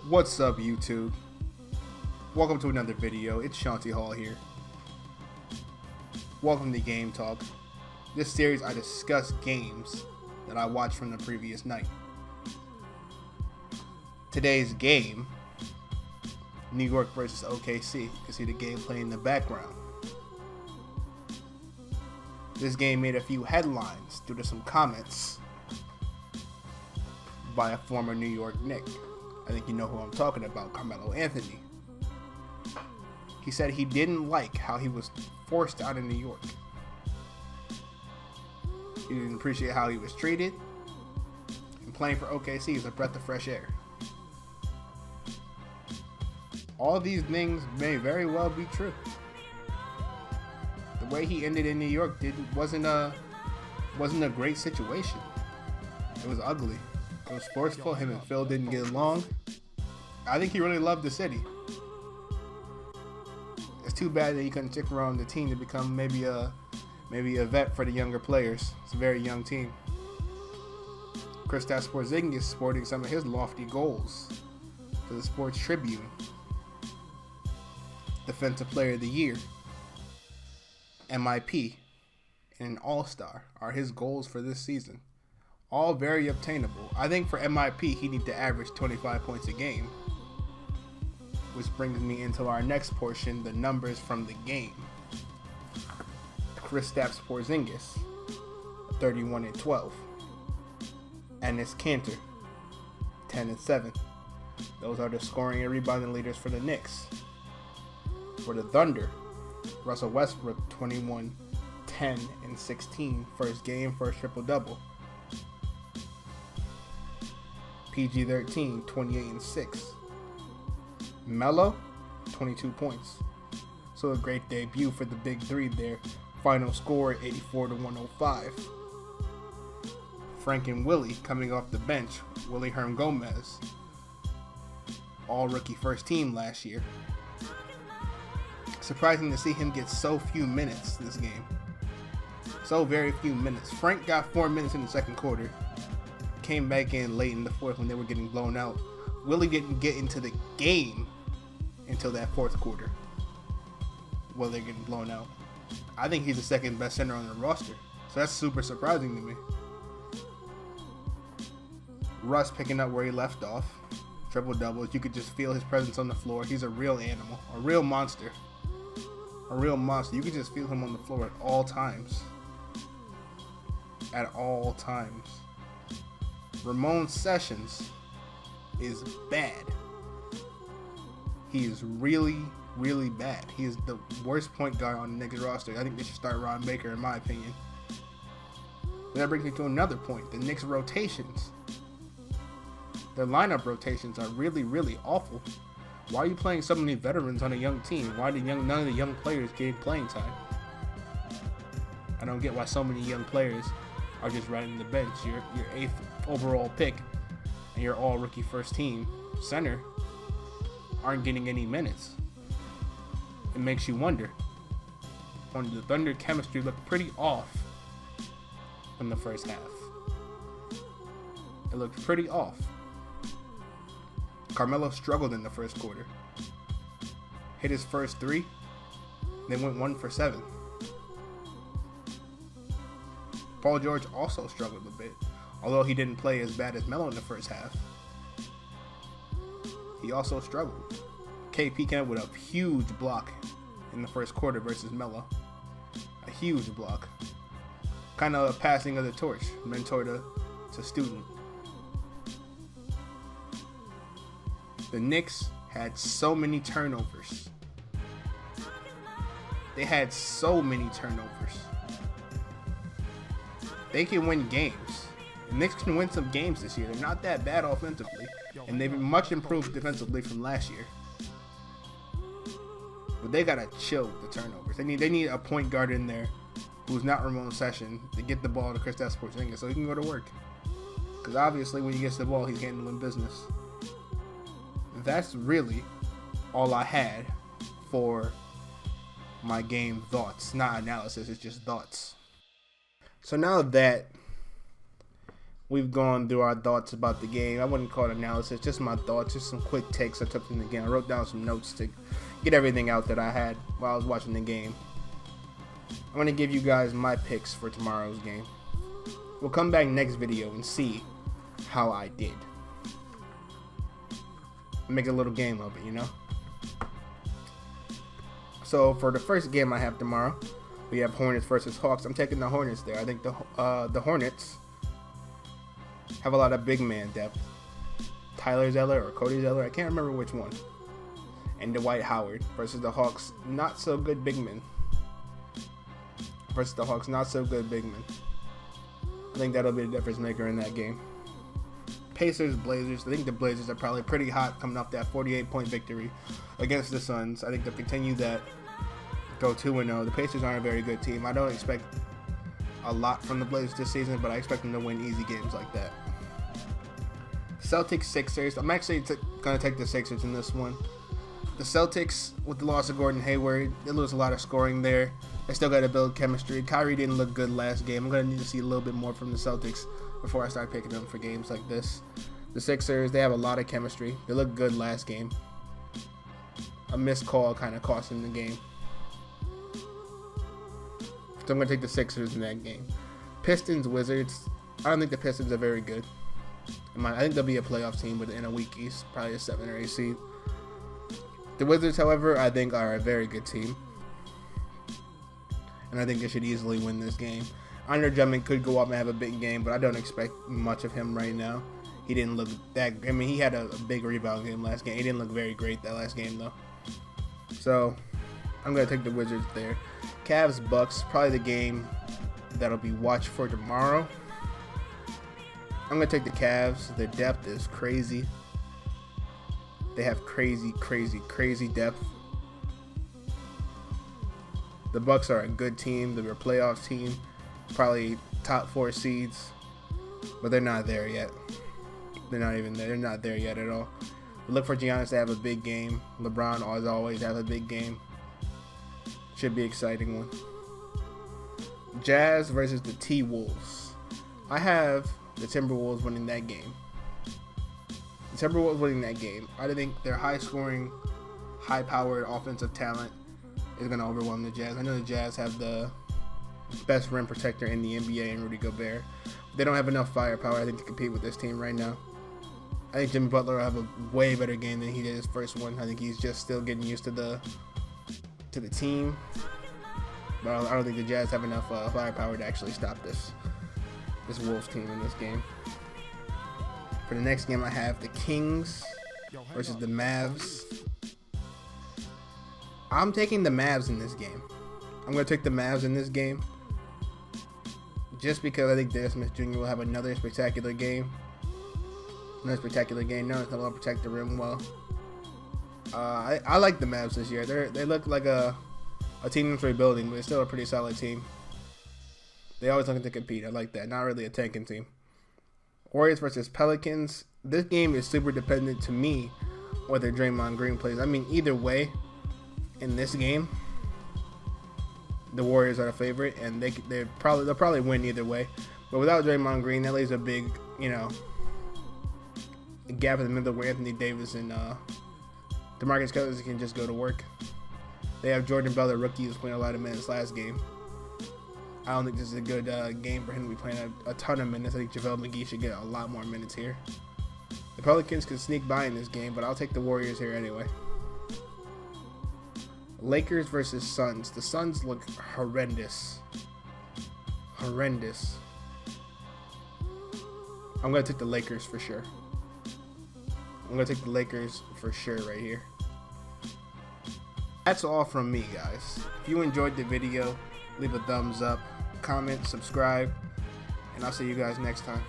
What's up, YouTube? Welcome to another video. It's Shanti Hall here. Welcome to Game Talk. This series I discuss games that I watched from the previous night. Today's game, New York versus OKC. You can see the game playing in the background. This game made a few headlines due to some comments by a former New York Knick. I think you know who I'm talking about, Carmelo Anthony. He said he didn't like how he was forced out of New York. He didn't appreciate how he was treated. And playing for OKC is a breath of fresh air. All these things may very well be true. The way he ended in New York wasn't a great situation. It was ugly. It was forceful. Him and Phil didn't get along. I think he really loved the city. It's too bad that he couldn't stick around the team to become maybe a vet for the younger players. It's a very young team. Kristaps Porzingis is sporting some of his lofty goals to the Sports Tribune. Defensive Player of the Year, MIP, and an All-Star are his goals for this season. All very obtainable. I think for MIP, he needs to average 25 points a game. Which brings me into our next portion, the numbers from the game. Kristaps Porzingis, 31-12. Enes Kanter, 10-7. Those are the scoring and rebounding leaders for the Knicks. For the Thunder, Russell Westbrook, 21, 10, and 16. First game, first triple-double. PG-13, 28 and 6. Melo, 22 points. So a great debut for the big three there. Final score, 84-105. Frank and Willie coming off the bench. Willie Herm-Gomez, all rookie first team last year. Surprising to see him get so few minutes this game. So very few minutes. Frank got 4 minutes in the second quarter. Came back in late in the fourth when they were getting blown out. Willie didn't get into the game until that fourth quarter while they're getting blown out. I think he's the second best center on the roster. So that's super surprising to me. Russ picking up where he left off. Triple doubles. You could just feel his presence on the floor. He's a real animal. A real monster. A real monster. You could just feel him on the floor at all times. At all times. Ramon Sessions is bad. He is really, really bad. He is the worst point guard on the Knicks roster. I think they should start Ron Baker, in my opinion. And that brings me to another point. The Knicks rotations. Their lineup rotations are really, really awful. Why are you playing so many veterans on a young team? Why did none of the young players get playing time? I don't get why so many young players are just riding the bench. Your 8th overall pick and your all rookie first team center aren't getting any minutes. It makes you wonder. On the Thunder, chemistry looked pretty off in the first half. It looked pretty off. Carmelo struggled in the first quarter. Hit his first three, then went 1 for 7. Paul George also struggled a bit, although he didn't play as bad as Melo in the first half. He also struggled. KP came up with a huge block in the first quarter versus Melo. A huge block. Kind of a passing of the torch, mentor to student. The Knicks had so many turnovers. They had so many turnovers. They can win games. The Knicks can win some games this year. They're not that bad offensively, and they've much improved defensively from last year. But they gotta chill with the turnovers. They need a point guard in there who's not Ramon Sessions to get the ball to Kristaps Porzingis so he can go to work. Because obviously when he gets the ball, he's handling business. That's really all I had for my game thoughts. Not analysis, it's just thoughts. So now that we've gone through our thoughts about the game. I wouldn't call it analysis, just my thoughts, just some quick takes I took from the game. I wrote down some notes to get everything out that I had while I was watching the game. I'm going to give you guys my picks for tomorrow's game. We'll come back next video and see how I did. Make a little game of it, you know? So for the first game I have tomorrow, we have Hornets versus Hawks. I'm taking the Hornets there. I think the Hornets have a lot of big man depth. Tyler Zeller or Cody Zeller, I can't remember which one. And Dwight Howard versus the Hawks, not so good big men. Versus the Hawks, not so good big men. I think that'll be the difference maker in that game. Pacers, Blazers. I think the Blazers are probably pretty hot coming off that 48-point victory against the Suns. I think they'll continue that, go 2-0. The Pacers aren't a very good team. I don't expect a lot from the Blazers this season, but I expect them to win easy games like that. Celtics, Sixers. I'm actually going to take the Sixers in this one. The Celtics, with the loss of Gordon Hayward, they lose a lot of scoring there. They still got to build chemistry. Kyrie didn't look good last game. I'm going to need to see a little bit more from the Celtics before I start picking them for games like this. The Sixers, they have a lot of chemistry. They looked good last game. A missed call kind of cost them the game. So I'm going to take the Sixers in that game. Pistons, Wizards. I don't think the Pistons are very good. I think they'll be a playoff team, but in a weak East, probably a 7 or 8 seed. The Wizards, however, I think are a very good team. And I think they should easily win this game. Andre Drummond could go up and have a big game, but I don't expect much of him right now. He didn't look that. I mean, he had a big rebound game last game. He didn't look very great that last game, though. So, I'm going to take the Wizards there. Cavs, Bucks, probably the game that'll be watched for tomorrow. I'm going to take the Cavs. Their depth is crazy. They have crazy depth. The Bucks are a good team. They're a playoff team. Probably top 4 seeds. But they're not there yet. They're not even there. They're not there yet at all. Look for Giannis to have a big game. LeBron, as always, have a big game. Should be an exciting one. Jazz versus the T-Wolves. I have the Timberwolves winning that game. The Timberwolves winning that game. I think their high-scoring, high-powered offensive talent is going to overwhelm the Jazz. I know the Jazz have the best rim protector in the NBA in Rudy Gobert. They don't have enough firepower, I think, to compete with this team right now. I think Jimmy Butler will have a way better game than he did his first one. I think he's just still getting used to the team. But I don't think the Jazz have enough firepower to actually stop this Wolves team in this game. For the next game, I have the Kings versus the Mavs. I'm taking the Mavs in this game. I'm going to take the Mavs in this game just because I think Dennis Smith Jr. will have another spectacular game. No, it's not going to protect the rim well. I like the Mavs this year. They look like a team that's rebuilding, but it's still a pretty solid team. They always looking to compete. I like that. Not really a tanking team. Warriors versus Pelicans. This game is super dependent to me whether Draymond Green plays. I mean, either way, in this game, the Warriors are the favorite, and they'll probably win either way. But without Draymond Green, that leaves a big, gap in the middle where Anthony Davis and DeMarcus Cousins can just go to work. They have Jordan Bell, the rookie, who's playing a lot of minutes last game. I don't think this is a good game for him to be playing a ton of minutes. I think JaVale McGee should get a lot more minutes here. The Pelicans could sneak by in this game, but I'll take the Warriors here anyway. Lakers versus Suns. The Suns look horrendous. I'm going to take the Lakers for sure. Right here. That's all from me, guys. If you enjoyed the video, leave a thumbs up, comment, subscribe, and I'll see you guys next time.